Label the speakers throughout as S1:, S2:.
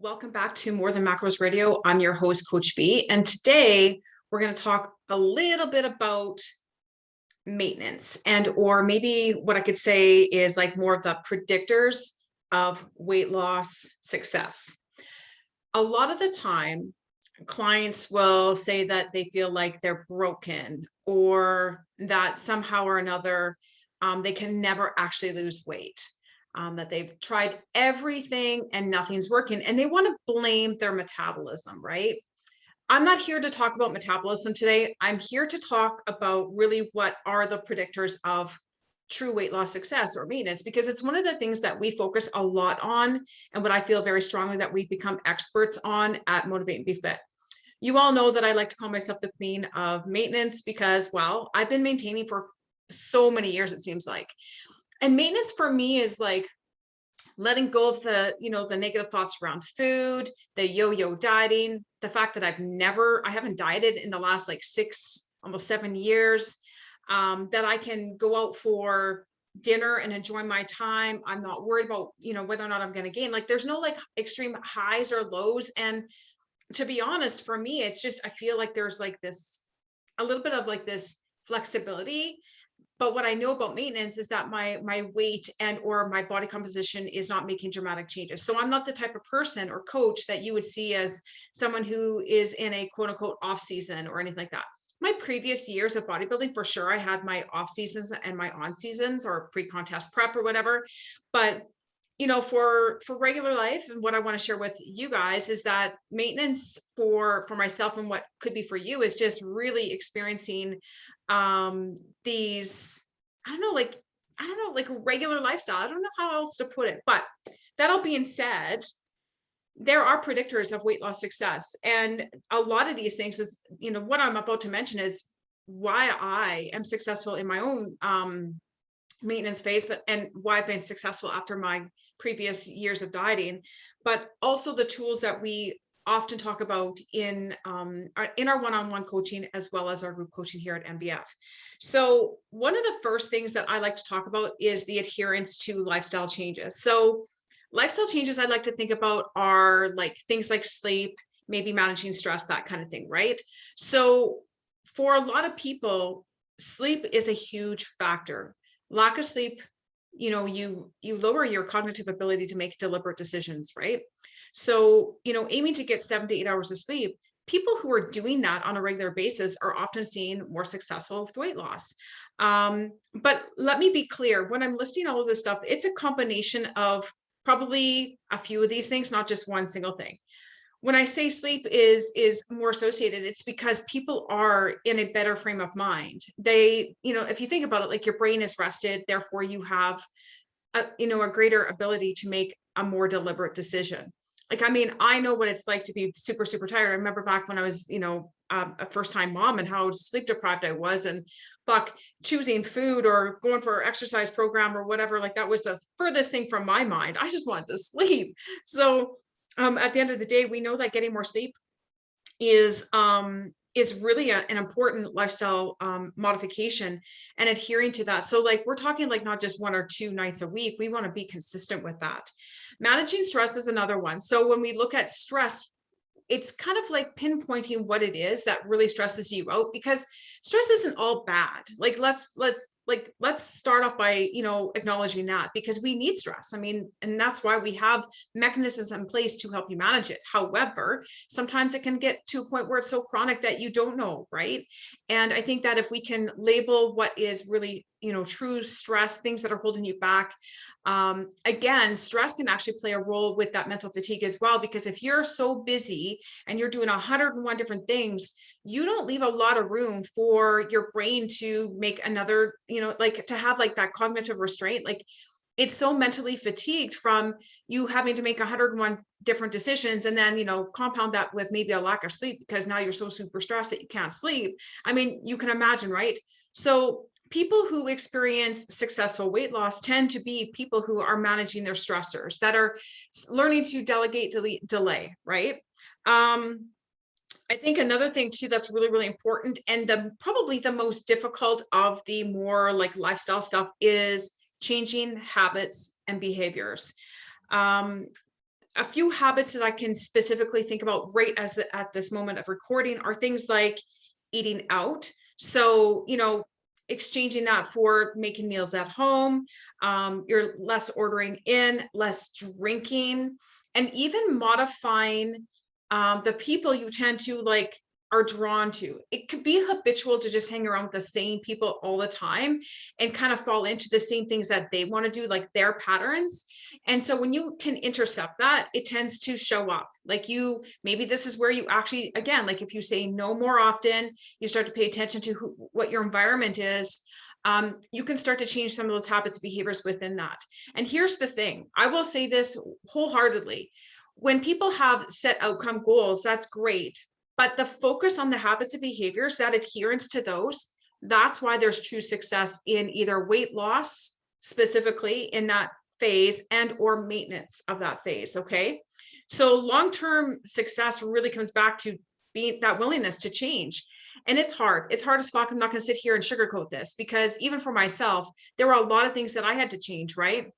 S1: Welcome back to More Than Macros Radio. I'm your host, Coach B, and today we're going to talk a little bit about maintenance, and or maybe what I could say is like more of the predictors of weight loss success. A lot of the time, clients will say that they feel like they're broken or that somehow or another they can never actually lose weight. That they've tried everything and nothing's working, and they want to blame their metabolism, right? I'm not here to talk about metabolism today. I'm here to talk about really what are the predictors of true weight loss success or maintenance, because it's one of the things that we focus a lot on and what I feel very strongly that we've become experts on at Motivate and Be Fit. You all know that I like to call myself the queen of maintenance because, well, I've been maintaining for so many years, it seems like. And maintenance for me is like letting go of the negative thoughts around food, the yo-yo dieting, the fact that I haven't dieted in the last like 6, almost 7 years, that I can go out for dinner and enjoy my time. I'm not worried about, whether or not I'm going to gain. Like there's no like extreme highs or lows. And to be honest, for me, it's just, I feel like there's like this, a little bit of like this flexibility. But what I know about maintenance is that my weight and or my body composition is not making dramatic changes. So I'm not the type of person or coach that you would see as someone who is in a quote unquote off season or anything like that. My previous years of bodybuilding, for sure, I had my off seasons and my on seasons or pre-contest prep or whatever. But for regular life, and what I want to share with you guys is that maintenance for myself and what could be for you is just really experiencing these, like a regular lifestyle. I don't know how else to put it, but that all being said, there are predictors of weight loss success. And a lot of these things is, what I'm about to mention is why I am successful in my own maintenance phase, and why I've been successful after my previous years of dieting, but also the tools that we often talk about in our one-on-one coaching, as well as our group coaching here at MBF. So one of the first things that I like to talk about is the adherence to lifestyle changes. So lifestyle changes I like to think about are like things like sleep, maybe managing stress, that kind of thing, right? So for a lot of people, sleep is a huge factor. Lack of sleep, you lower your cognitive ability to make deliberate decisions, right? So, aiming to get 7 to 8 hours of sleep, people who are doing that on a regular basis are often seen more successful with weight loss. But let me be clear, when I'm listing all of this stuff, it's a combination of probably a few of these things, not just one single thing. When I say sleep is more associated, it's because people are in a better frame of mind. They, if you think about it, like your brain is rested, therefore you have a greater ability to make a more deliberate decision. Like, I mean, I know what it's like to be super, super tired. I remember back when I was, a first-time mom and how sleep deprived I was, and choosing food or going for an exercise program or whatever, like that was the furthest thing from my mind. I just wanted to sleep. So at the end of the day, we know that getting more sleep is really an important lifestyle modification, and adhering to that. So like we're talking like not just 1 or 2 nights a week. We want to be consistent with that. Managing stress is another one. So when we look at stress, it's kind of like pinpointing what it is that really stresses you out, because stress isn't all bad. Like let's start off by acknowledging that, because we need stress. I mean, and that's why we have mechanisms in place to help you manage it. However, sometimes it can get to a point where it's so chronic that you don't know, right? And I think that if we can label what is really true stress, things that are holding you back, again, stress can actually play a role with that mental fatigue as well, because if you're so busy and you're doing 101 different things, you don't leave a lot of room for your brain to make another, like to have like that cognitive restraint. Like it's so mentally fatigued from you having to make 101 different decisions, and then, compound that with maybe a lack of sleep because now you're so super stressed that you can't sleep. I mean, you can imagine, right? So people who experience successful weight loss tend to be people who are managing their stressors, that are learning to delegate, delay, right? I think another thing too that's really, really important, and probably the most difficult of the more like lifestyle stuff, is changing habits and behaviors. a few habits that I can specifically think about right at this moment of recording are things like eating out. So, exchanging that for making meals at home. You're less ordering in, less drinking, and even modifying the people you tend to like are drawn to. It could be habitual to just hang around with the same people all the time and kind of fall into the same things that they want to do, like their patterns. And so when you can intercept that, it tends to show up. Like maybe this is where you actually, again, like if you say no more often, you start to pay attention to what your environment is. You can start to change some of those habits, behaviors within that. And here's the thing, I will say this wholeheartedly. When people have set outcome goals, that's great. But the focus on the habits and behaviors, that adherence to those, that's why there's true success in either weight loss, specifically in that phase, and or maintenance of that phase. Okay. So long-term success really comes back to being that willingness to change. And it's hard. It's hard as fuck. I'm not going to sit here and sugarcoat this, because even for myself, there were a lot of things that I had to change, right?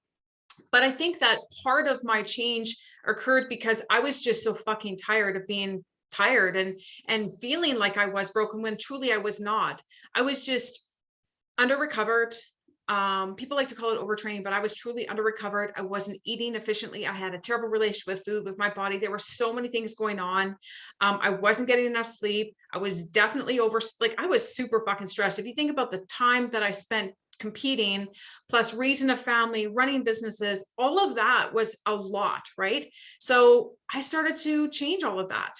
S1: But I think that part of my change occurred because I was just so fucking tired of being tired and feeling like I was broken when truly I was not. I was just under recovered. People like to call it overtraining, but I was truly under recovered. I wasn't eating efficiently. I had a terrible relationship with food, with my body. There were so many things going on. I wasn't getting enough sleep. I was definitely I was super fucking stressed. If you think about the time that I spent competing, plus raising a family, running businesses, all of that was a lot, right? So I started to change all of that.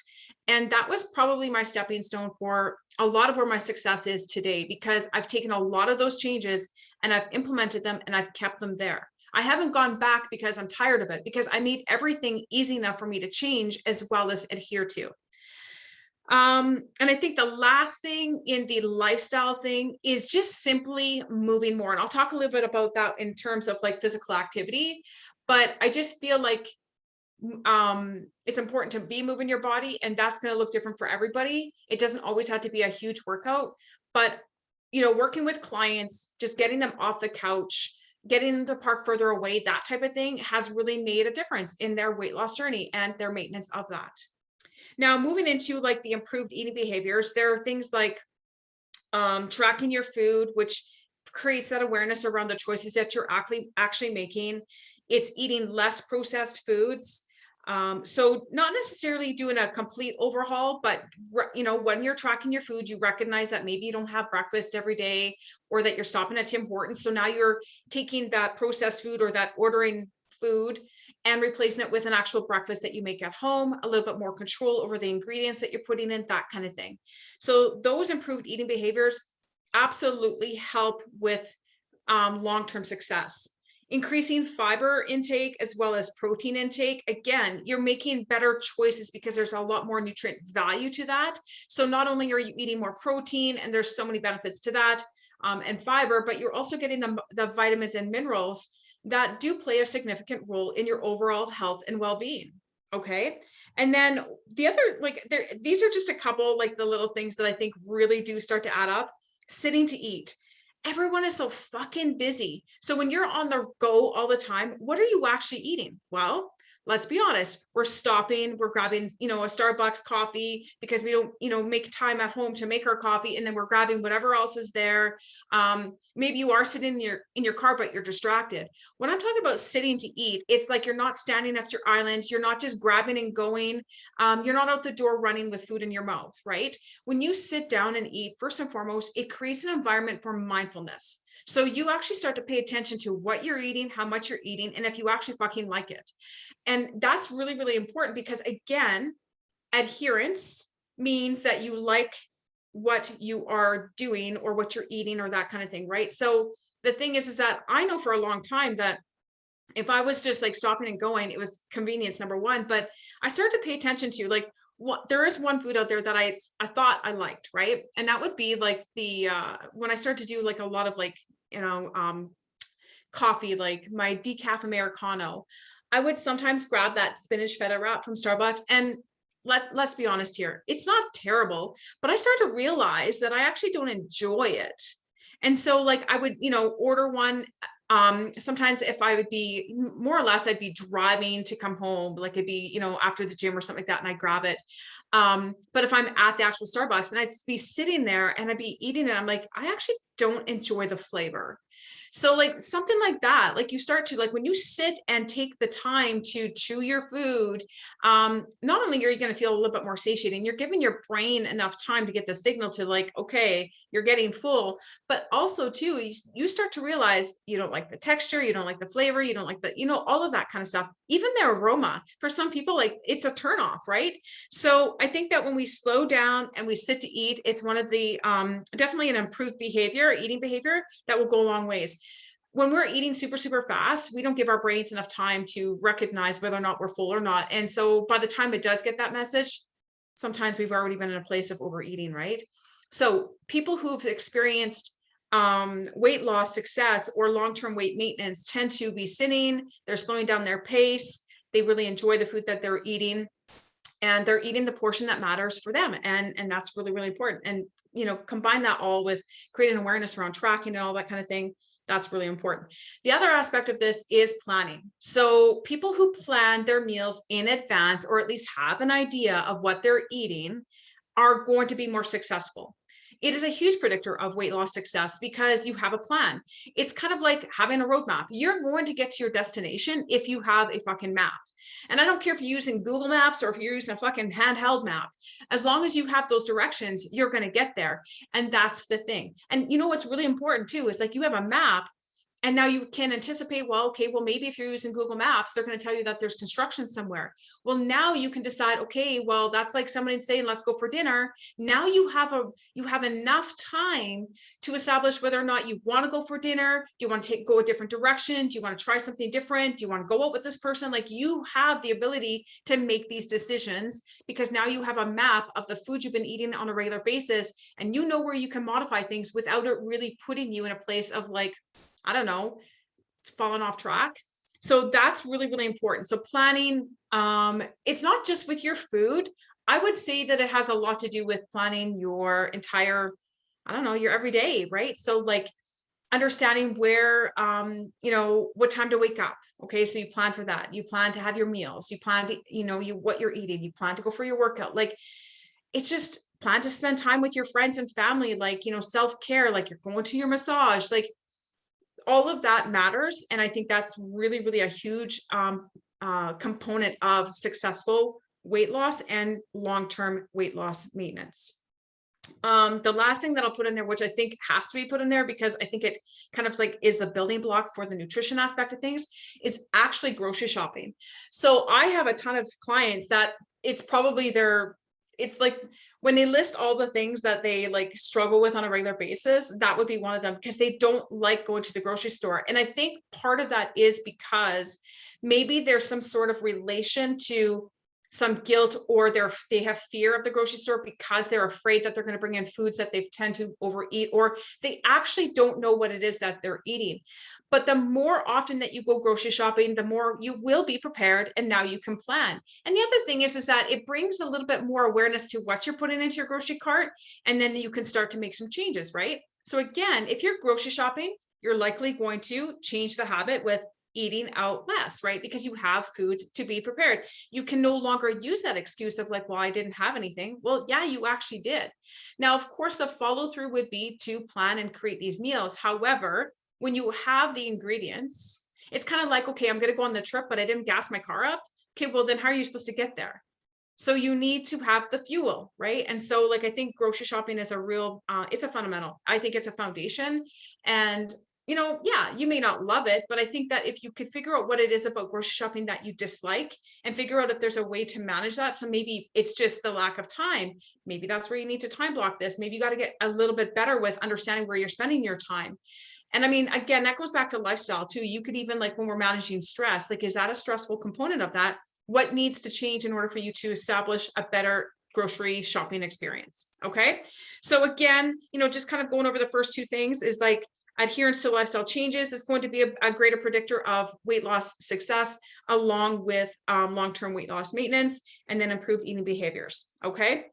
S1: And that was probably my stepping stone for a lot of where my success is today, because I've taken a lot of those changes and I've implemented them and I've kept them there. I haven't gone back because I'm tired of it, because I made everything easy enough for me to change as well as adhere to. And I think the last thing in the lifestyle thing is just simply moving more. And I'll talk a little bit about that in terms of like physical activity, but I just feel like it's important to be moving your body, and that's going to look different for everybody. It doesn't always have to be a huge workout, but working with clients, just getting them off the couch, getting them to park further away, that type of thing has really made a difference in their weight loss journey and their maintenance of that. Now, moving into like the improved eating behaviors, there are things like tracking your food, which creates that awareness around the choices that you're actually making. It's eating less processed foods. So not necessarily doing a complete overhaul, but when you're tracking your food, you recognize that maybe you don't have breakfast every day, or that you're stopping at Tim Hortons. So now you're taking that processed food or that ordering food and replacing it with an actual breakfast that you make at home, a little bit more control over the ingredients that you're putting in, that kind of thing. So those improved eating behaviors absolutely help with long-term success. Increasing fiber intake as well as protein intake. Again, you're making better choices because there's a lot more nutrient value to that. So not only are you eating more protein, and there's so many benefits to that, and fiber, but you're also getting the vitamins and minerals that do play a significant role in your overall health and well-being. Okay. And then the other, these are just a couple, like the little things that I think really do start to add up. Sitting to eat. Everyone is so fucking busy. So when you're on the go all the time, what are you actually eating? Well, let's be honest, we're stopping, we're grabbing, a Starbucks coffee because we don't, make time at home to make our coffee. And then we're grabbing whatever else is there. Maybe you are sitting in your car, but you're distracted. When I'm talking about sitting to eat, it's like you're not standing at your island. You're not just grabbing and going. You're not out the door running with food in your mouth, right? When you sit down and eat, first and foremost, it creates an environment for mindfulness. So you actually start to pay attention to what you're eating, how much you're eating, and if you actually fucking like it. And that's really, really important, because again, adherence means that you like what you are doing or what you're eating or that kind of thing, right? So the thing is that I know for a long time that if I was just like stopping and going, it was convenience, number one. But I started to pay attention to like, there is one food out there that I thought I liked, right? And that would be like when I started to do like a lot of like, coffee, like my decaf Americano, I would sometimes grab that spinach feta wrap from Starbucks. And let's be honest here, it's not terrible, but I started to realize that I actually don't enjoy it. And so like I would, order one Sometimes if I would be more or less, I'd be driving to come home, like it'd be, after the gym or something like that, and I grab it. But if I'm at the actual Starbucks and I'd be sitting there and I'd be eating it, I'm like, I actually don't enjoy the flavor. So like something like that, like you start to like when you sit and take the time to chew your food, not only are you going to feel a little bit more satiating, you're giving your brain enough time to get the signal to like, okay, you're getting full, but also too, you start to realize you don't like the texture, you don't like the flavor, you don't like the, all of that kind of stuff, even the aroma. For some people, like it's a turnoff, right? So I think that when we slow down and we sit to eat, it's one of the definitely an improved behavior, eating behavior that will go a long ways. When we're eating super, super fast, we don't give our brains enough time to recognize whether or not we're full or not. And so by the time it does get that message, sometimes we've already been in a place of overeating, right? So people who've experienced weight loss success or long-term weight maintenance tend to be sitting, they're slowing down their pace, they really enjoy the food that they're eating, and they're eating the portion that matters for them. And that's really, really important. And, combine that all with creating awareness around tracking and all that kind of thing. That's really important. The other aspect of this is planning. So people who plan their meals in advance, or at least have an idea of what they're eating, are going to be more successful. It is a huge predictor of weight loss success because you have a plan. It's kind of like having a roadmap. You're going to get to your destination if you have a fucking map. And I don't care if you're using Google Maps or if you're using a fucking handheld map. As long as you have those directions, you're going to get there. And that's the thing. And what's really important too is like you have a map, and now you can anticipate, well, okay, well, maybe if you're using Google Maps, they're going to tell you that there's construction somewhere. Well, now you can decide, okay, well, that's like somebody saying, let's go for dinner. Now you have enough time to establish whether or not you want to go for dinner. Do you want to go a different direction? Do you want to try something different? Do you want to go out with this person? Like you have the ability to make these decisions because now you have a map of the food you've been eating on a regular basis, and you know where you can modify things without it really putting you in a place of like, I don't know, falling off track. So that's really, really important. So planning, it's not just with your food. I would say that it has a lot to do with planning your entire, I don't know, your everyday, right? So like understanding where, what time to wake up. Okay. So you plan for that. You plan to have your meals. You plan to, what you're eating. You plan to go for your workout. Like it's just plan to spend time with your friends and family, like, self-care, like you're going to your massage, like all of that matters. And I think that's really, really a huge component of successful weight loss and long-term weight loss maintenance. The last thing that I'll put in there, which I think has to be put in there because I think it kind of like is the building block for the nutrition aspect of things, is actually grocery shopping. So I have a ton of clients that it's probably it's like when they list all the things that they like struggle with on a regular basis, that would be one of them because they don't like going to the grocery store. And I think part of that is because maybe there's some sort of relation to some guilt, or they have fear of the grocery store because they're afraid that they're going to bring in foods that they tend to overeat, or they actually don't know what it is that they're eating. But the more often that you go grocery shopping, the more you will be prepared, and now you can plan. And the other thing is that it brings a little bit more awareness to what you're putting into your grocery cart, and then you can start to make some changes, right? So again, if you're grocery shopping, you're likely going to change the habit with eating out less, right? Because you have food to be prepared. You can no longer use that excuse of like, well, I didn't have anything. Well, yeah, you actually did. Now, of course, the follow through would be to plan and create these meals. However, when you have the ingredients, it's kind of like, okay, I'm going to go on the trip, but I didn't gas my car up. Okay, well, then how are you supposed to get there? So you need to have the fuel, right? And so like, I think grocery shopping is a real, it's a fundamental. I think it's a foundation. And yeah, you may not love it, but I think that if you could figure out what it is about grocery shopping that you dislike and figure out if there's a way to manage that. So maybe it's just the lack of time. Maybe that's where you need to time block this. Maybe you got to get a little bit better with understanding where you're spending your time. And I mean, again, that goes back to lifestyle too. You could even like when we're managing stress, like, is that a stressful component of that? What needs to change in order for you to establish a better grocery shopping experience? Okay. So again, just kind of going over the first two things is like, adherence to lifestyle changes is going to be a greater predictor of weight loss success, along with long-term weight loss maintenance, and then improved eating behaviors. Okay.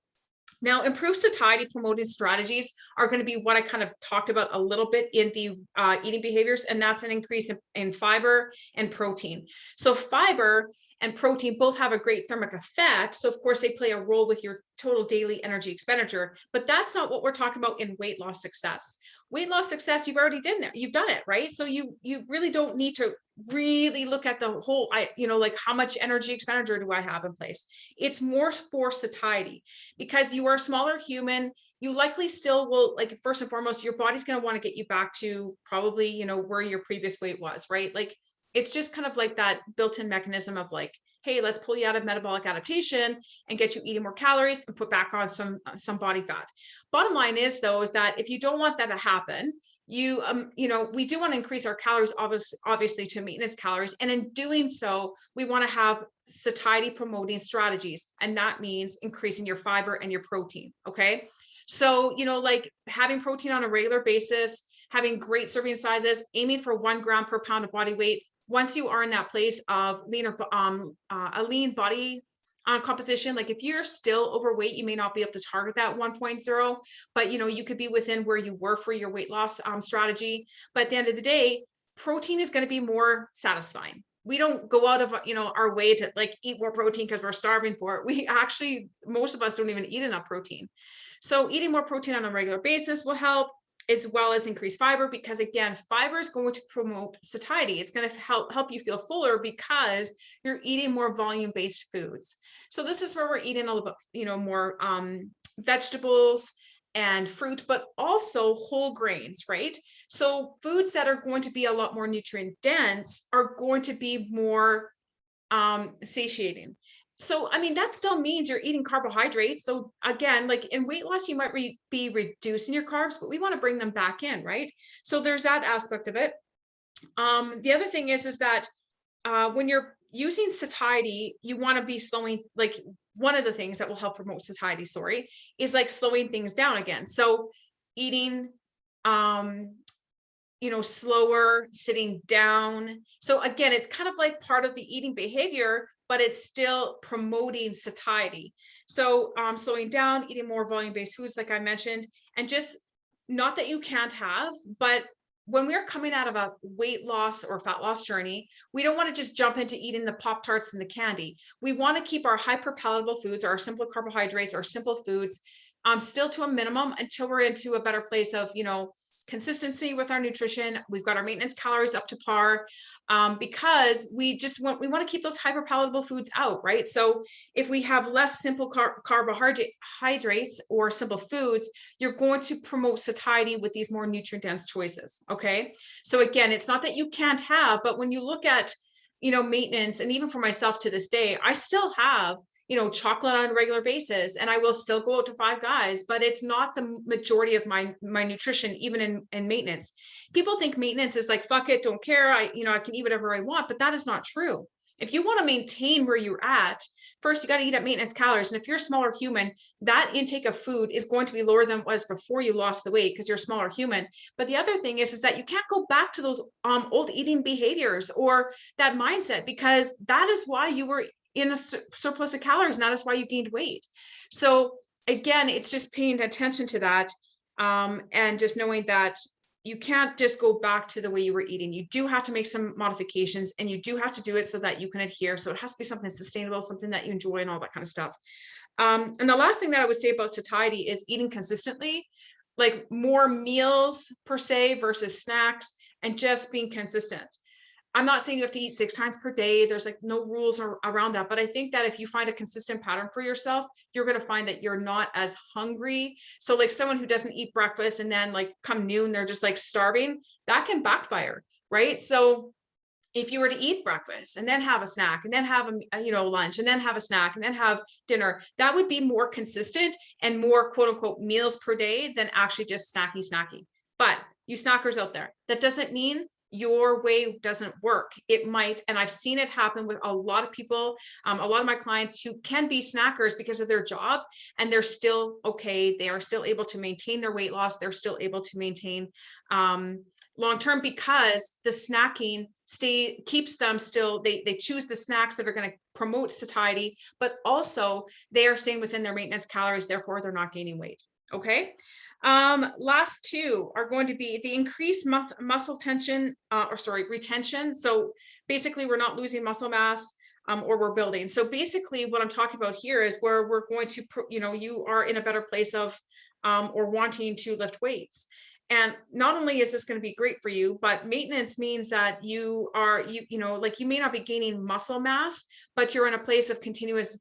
S1: Now, improved satiety promoting strategies are going to be what I kind of talked about a little bit in the eating behaviors, and that's an increase in fiber and protein. So fiber and protein both have a great thermic effect. So of course they play a role with your total daily energy expenditure, but that's not what we're talking about in weight loss success. Weight loss success, you've already done there. You've done it, right? So you really don't need to really look at the whole, like how much energy expenditure do I have in place? It's more for satiety, because you are a smaller human. You likely still will, like, first and foremost, your body's going to want to get you back to probably, where your previous weight was, right? Like, it's just kind of like that built-in mechanism of like, hey, let's pull you out of metabolic adaptation and get you eating more calories and put back on some body fat. Bottom line is, though, is that if you don't want that to happen, we do want to increase our calories, obviously to maintenance calories. And in doing so, we want to have satiety promoting strategies. And that means increasing your fiber and your protein. Okay. So, like having protein on a regular basis, having great serving sizes, aiming for 1 gram per pound of body weight. Once you are in that place of a lean body composition, like if you're still overweight, you may not be able to target that 1.0, but you could be within where you were for your weight loss strategy. But at the end of the day, protein is going to be more satisfying. We don't go out of our way to like eat more protein because we're starving for it. We actually, most of us don't even eat enough protein. So eating more protein on a regular basis will help, as well as increase fiber, because again, fiber is going to promote satiety. It's going to help you feel fuller because you're eating more volume-based foods. So this is where we're eating a little bit, more vegetables and fruit, but also whole grains, right? So foods that are going to be a lot more nutrient dense are going to be more satiating. So, I mean, that still means you're eating carbohydrates. So again, like in weight loss, you might be reducing your carbs, but we want to bring them back in, right? So there's that aspect of it. The other thing is that when you're using satiety, you want to be slowing, like one of the things that will help promote satiety, is like slowing things down again. So eating, slower, sitting down. So again, it's kind of like part of the eating behavior, but it's still promoting satiety. So slowing down, eating more volume-based foods, like I mentioned, and just not that you can't have, but when we're coming out of a weight loss or fat loss journey, we don't want to just jump into eating the Pop-Tarts and the candy. We want to keep our hyper-palatable foods, our simple carbohydrates, our simple foods, still to a minimum until we're into a better place of, consistency with our nutrition. We've got our maintenance calories up to par, because we want to keep those hyper palatable foods out, right? So if we have less simple carbohydrates or simple foods, you're going to promote satiety with these more nutrient dense choices. Okay. So again, it's not that you can't have, but when you look at, maintenance, and even for myself to this day, I still have chocolate on a regular basis, and I will still go out to Five Guys, but it's not the majority of my nutrition, even in maintenance. People think maintenance is like, fuck it, don't care. I can eat whatever I want, but that is not true. If you want to maintain where you're at, first you got to eat at maintenance calories. And if you're a smaller human, that intake of food is going to be lower than it was before you lost the weight, because you're a smaller human. But the other thing is that you can't go back to those old eating behaviors or that mindset, because that is why you were in a surplus of calories, and that is why you gained weight. So again, it's just paying attention to that, and just knowing that you can't just go back to the way you were eating. You do have to make some modifications, and you do have to do it so that you can adhere. So it has to be something sustainable, something that you enjoy, and all that kind of stuff. And the last thing that I would say about satiety is eating consistently, like more meals per se versus snacks, and just being consistent. I'm not saying you have to eat 6 times per day. There's like no rules around that. But I think that if you find a consistent pattern for yourself, you're going to find that you're not as hungry. So like someone who doesn't eat breakfast and then like come noon, they're just like starving, that can backfire, right? So if you were to eat breakfast and then have a snack and then have a lunch and then have a snack and then have dinner, that would be more consistent and more quote unquote meals per day than actually just snacky. But you snackers out there, that doesn't mean your way doesn't work. It might, and I've seen it happen with a lot of people, a lot of my clients who can be snackers because of their job, and they're still okay. They are still able to maintain their weight loss. They're still able to maintain long-term, because the snacking keeps them still, they choose the snacks that are going to promote satiety, but also they are staying within their maintenance calories, therefore they're not gaining weight. Okay. Last two are going to be the increased muscle tension, retention. So basically we're not losing muscle mass, or we're building. So basically what I'm talking about here is where we're going to, you are in a better place of, or wanting to lift weights. And not only is this going to be great for you, but maintenance means that you are, like you may not be gaining muscle mass, but you're in a place of continuous,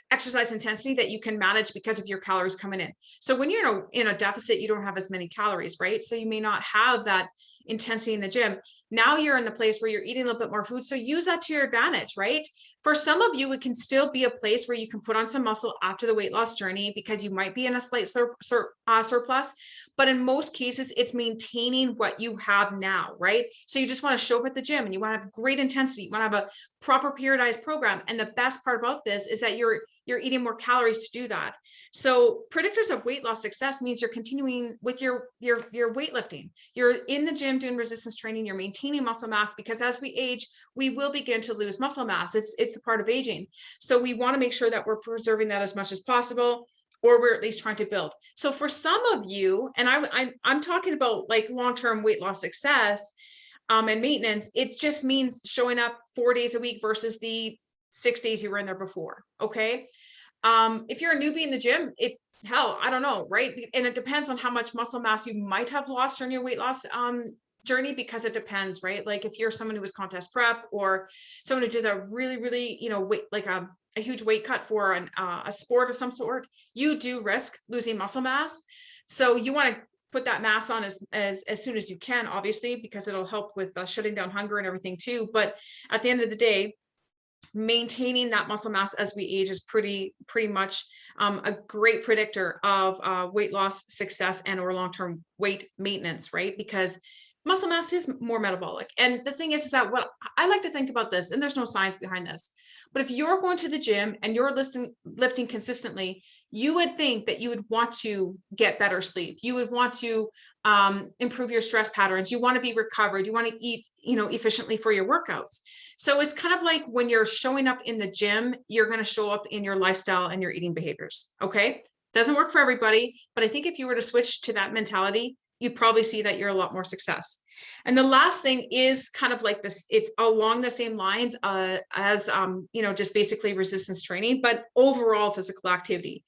S1: exercise intensity that you can manage because of your calories coming in. So when you're in a deficit, you don't have as many calories, right? So you may not have that intensity in the gym. Now you're in the place where you're eating a little bit more food. So use that to your advantage, right? For some of you, it can still be a place where you can put on some muscle after the weight loss journey because you might be in a slight surplus. But in most cases, it's maintaining what you have now, right? So you just want to show up at the gym and you want to have great intensity. You want to have a proper periodized program. And the best part about this is that you're eating more calories to do that. So predictors of weight loss success means you're continuing with your weightlifting. You're in the gym doing resistance training. You're maintaining muscle mass because as we age, we will begin to lose muscle mass. It's a part of aging. So we want to make sure that we're preserving that as much as possible, or we're at least trying to build. So for some of you, and I'm talking about like long-term weight loss success, and maintenance, it just means showing up 4 days a week versus the 6 days you were in there before. Okay. If you're a newbie in the gym, I don't know, right? And it depends on how much muscle mass you might have lost during your weight loss journey, because it depends, right? Like if you're someone who was contest prep or someone who did a really, really, weight, like a huge weight cut for a sport of some sort, you do risk losing muscle mass. So you want to put that mass on as soon as you can, obviously, because it'll help with shutting down hunger and everything too. But at the end of the day, maintaining that muscle mass as we age is pretty much a great predictor of weight loss success and or long-term weight maintenance, right? Because muscle mass is more metabolic. And the thing is that what I like to think about this, and there's no science behind this, but if you're going to the gym and you're lifting consistently, you would think that you would want to get better sleep. You would want to improve your stress patterns. You want to be recovered. You want to eat, efficiently for your workouts. So it's kind of like when you're showing up in the gym, you're going to show up in your lifestyle and your eating behaviors. Okay. Doesn't work for everybody, but I think if you were to switch to that mentality, you'd probably see that you're a lot more success. And the last thing is kind of like this, it's along the same lines as, just basically resistance training, but overall physical activity.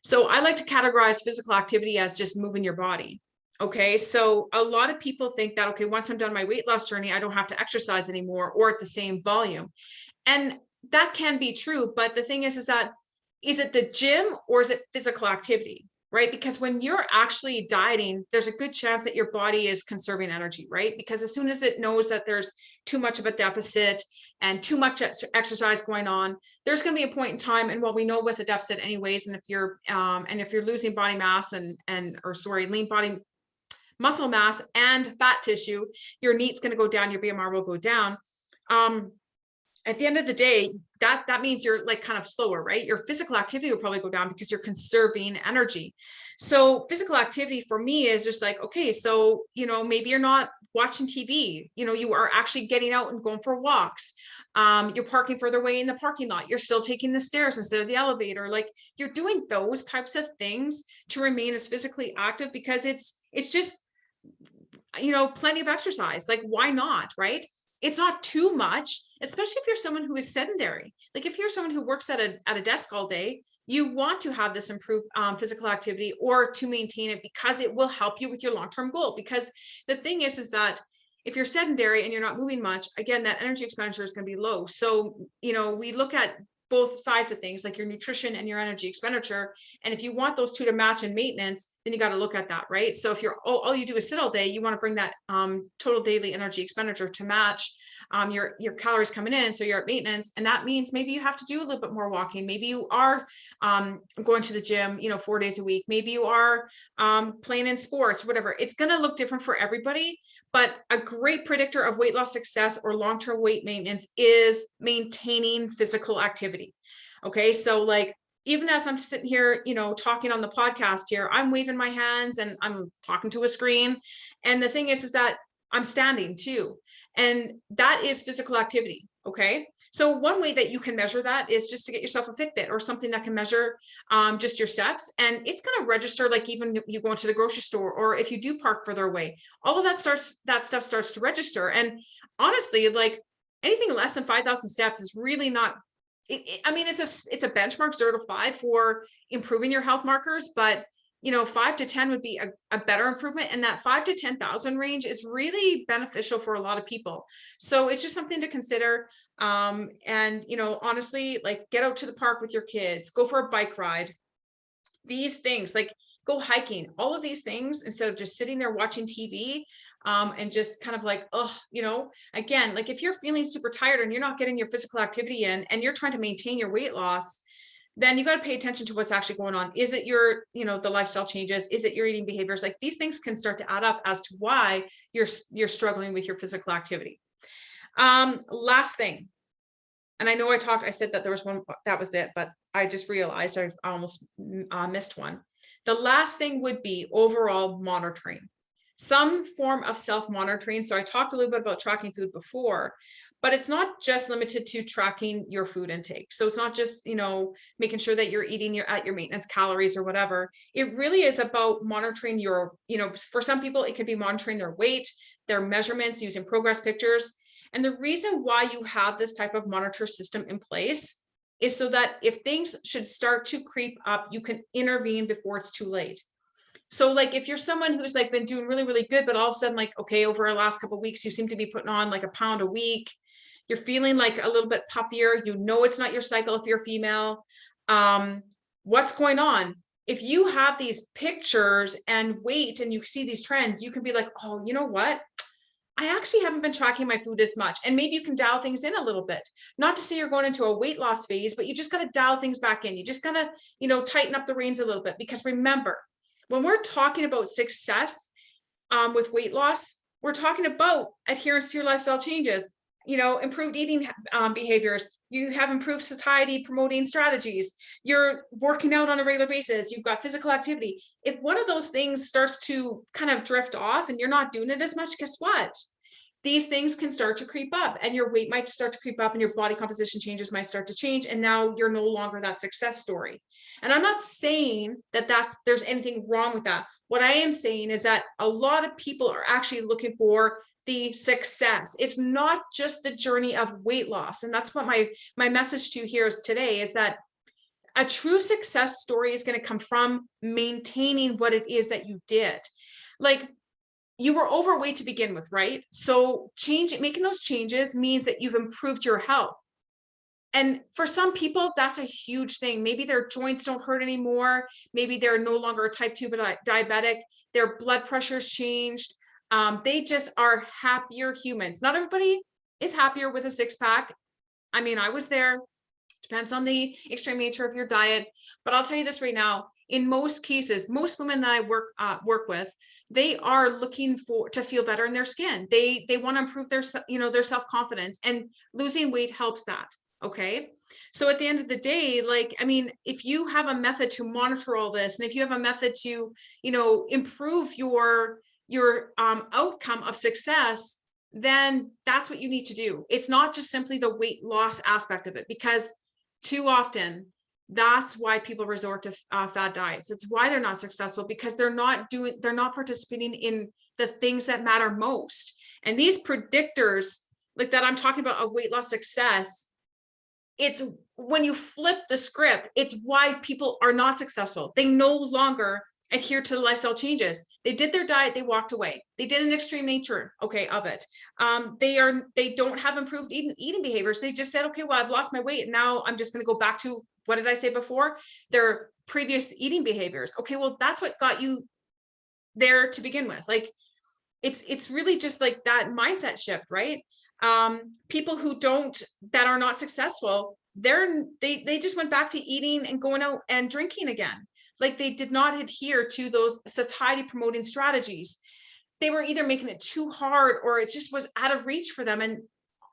S1: So I like to categorize physical activity as just moving your body. Okay. So a lot of people think that, okay, once I'm done my weight loss journey, I don't have to exercise anymore or at the same volume. And that can be true. But the thing is that, is it the gym or is it physical activity? Right? Because when you're actually dieting, there's a good chance that your body is conserving energy, right? Because as soon as it knows that there's too much of a deficit and too much exercise going on, there's going to be a point in time. And we know with a deficit anyways, and if you're losing body mass lean body muscle mass and fat tissue, your NEAT's going to go down, your BMR will go down. At the end of the day, that means you're like kind of slower, right? Your physical activity will probably go down because you're conserving energy. So physical activity for me is just like, okay, so, maybe you're not watching TV, you are actually getting out and going for walks. You're parking further away in the parking lot. You're still taking the stairs instead of the elevator. Like you're doing those types of things to remain as physically active because it's just, plenty of exercise. Like, why not? Right? It's not too much, especially if you're someone who is sedentary. Like if you're someone who works at a desk all day, you want to have this improved physical activity or to maintain it because it will help you with your long-term goal. Because the thing is that if you're sedentary and you're not moving much, again, that energy expenditure is going to be low. So, we look at both sides of things, like your nutrition and your energy expenditure. And if you want those two to match in maintenance, then you got to look at that, right? So if you're all you do is sit all day, you want to bring that total daily energy expenditure to match your calories coming in. So you're at maintenance. And that means maybe you have to do a little bit more walking. Maybe you are going to the gym, 4 days a week. Maybe you are playing in sports, whatever. It's going to look different for everybody. But a great predictor of weight loss success or long-term weight maintenance is maintaining physical activity. Okay. So like, even as I'm sitting here, talking on the podcast here, I'm waving my hands and I'm talking to a screen. And the thing is that I'm standing too. And that is physical activity. Okay. So one way that you can measure that is just to get yourself a Fitbit or something that can measure just your steps. And it's going to register, like even you go into the grocery store, or if you do park further away, all of that stuff starts to register. And honestly, like anything less than 5,000 steps is really not, I mean, it's a benchmark 0 to 5 for improving your health markers, but 5 to 10 would be a better improvement. And that 5 to 10,000 range is really beneficial for a lot of people. So it's just something to consider. And, honestly, like get out to the park with your kids, go for a bike ride, these things, like go hiking, all of these things, instead of just sitting there watching TV, and just kind of like, again, like if you're feeling super tired and you're not getting your physical activity in and you're trying to maintain your weight loss, then you got to pay attention to what's actually going on. Is it your, the lifestyle changes? Is it your eating behaviors? Like these things can start to add up as to why you're struggling with your physical activity. Last thing, and I know I said that there was one, that was it, but I just realized I almost missed one. The last thing would be overall monitoring, some form of self-monitoring. So I talked a little bit about tracking food before, but it's not just limited to tracking your food intake. So it's not just, making sure that you're eating at your maintenance calories or whatever. It really is about monitoring your, for some people, it could be monitoring their weight, their measurements, using progress pictures. And the reason why you have this type of monitor system in place is so that if things should start to creep up, you can intervene before it's too late. So like if you're someone who's like been doing really, really good, but all of a sudden, like, okay, over the last couple of weeks, you seem to be putting on like a pound a week, you're feeling like a little bit puffier, it's not your cycle if you're female. What's going on? If you have these pictures and weight and you see these trends, you can be like, oh, you know what? I actually haven't been tracking my food as much. And maybe you can dial things in a little bit. Not to say you're going into a weight loss phase, but you just got to dial things back in. You just got to, tighten up the reins a little bit. Because remember, when we're talking about success with weight loss, we're talking about adherence to your lifestyle changes, improved eating behaviors. You have improved satiety promoting strategies. You're working out on a regular basis. You've got physical activity. If one of those things starts to kind of drift off and you're not doing it as much, guess what? These things can start to creep up and your weight might start to creep up and your body composition changes might start to change. And now you're no longer that success story. And I'm not saying that there's anything wrong with that. What I am saying is that a lot of people are actually looking for the success. It's not just the journey of weight loss. And that's what my message to you here is today, is that a true success story is going to come from maintaining what it is that you did. Like you were overweight to begin with, right? So making those changes means that you've improved your health. And for some people, that's a huge thing. Maybe their joints don't hurt anymore. Maybe they're no longer a type 2 diabetic. Their blood pressure's changed. They just are happier humans. Not everybody is happier with a six-pack. I mean, I was there. Depends on the extreme nature of your diet. But I'll tell you this right now, in most cases, most women that I work with, they are looking to feel better in their skin. They want to improve their self-confidence, and losing weight helps that. Okay. So at the end of the day, like, I mean, if you have a method to monitor all this, and if you have a method to, improve your outcome of success, then that's what you need to do. It's not just simply the weight loss aspect of it, because too often that's why people resort to fad diets. It's why they're not successful, because they're not participating in the things that matter most. And these predictors like that I'm talking about of weight loss success, it's when you flip the script, it's why people are not successful. They no longer adhere to the lifestyle changes. They did their diet, they walked away. They did an extreme nature, of it. They don't have improved eating behaviors. They just said, okay, well, I've lost my weight, and now I'm just going to go back to, what did I say before? Their previous eating behaviors. Okay, well, that's what got you there to begin with. Like, it's really just like that mindset shift, right? People that are not successful, they just went back to eating and going out and drinking again. Like, they did not adhere to those satiety promoting strategies. They were either making it too hard, or it just was out of reach for them. And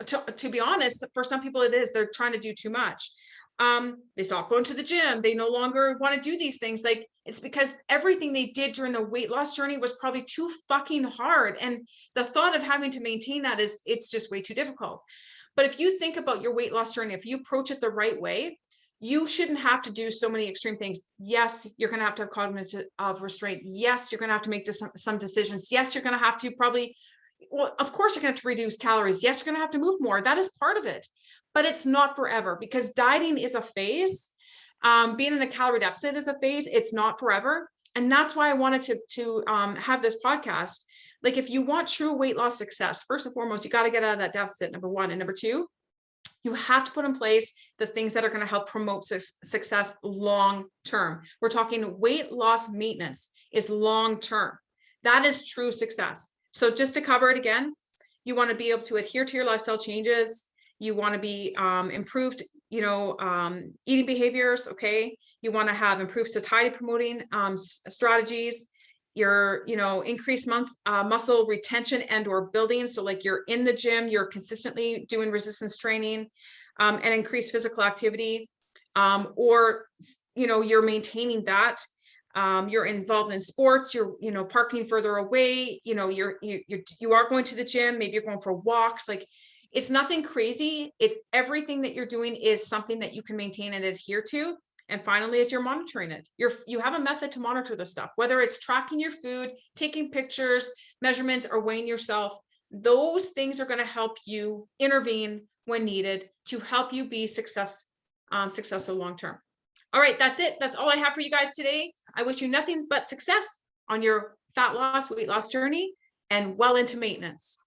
S1: to be honest, for some people it is, they're trying to do too much. They stop going to the gym. They no longer want to do these things. Like, it's because everything they did during the weight loss journey was probably too fucking hard. And the thought of having to maintain that it's just way too difficult. But if you think about your weight loss journey, if you approach it the right way, you shouldn't have to do so many extreme things. Yes, you're going to have cognitive restraint. Yes, you're going to have to make some decisions. Yes, you're going to have to probably, well, of course you're going to have to reduce calories. Yes, you're going to have to move more. That is part of it, but it's not forever, because dieting is a phase. Being in a calorie deficit is a phase. It's not forever. And that's why I wanted to have this podcast. Like, if you want true weight loss success, first and foremost, you got to get out of that deficit, number one. And number two, you have to put in place the things that are going to help promote success long term. We're talking weight loss maintenance is long term. That is true success. So just to cover it again, you want to be able to adhere to your lifestyle changes. You want to be improved, eating behaviors. Okay. You want to have improved satiety promoting strategies. Your, increased muscle retention and or building. So like, you're in the gym, you're consistently doing resistance training and increased physical activity, or, you're maintaining that. You're involved in sports, you're, parking further away, you are going to the gym, maybe you're going for walks. Like, it's nothing crazy. It's everything that you're doing is something that you can maintain and adhere to. And finally, as you're monitoring it, you have a method to monitor this stuff, whether it's tracking your food, taking pictures, measurements, or weighing yourself. Those things are going to help you intervene when needed to help you be successful long term. All right, that's it. That's all I have for you guys today. I wish you nothing but success on your fat loss, weight loss journey, and well into maintenance.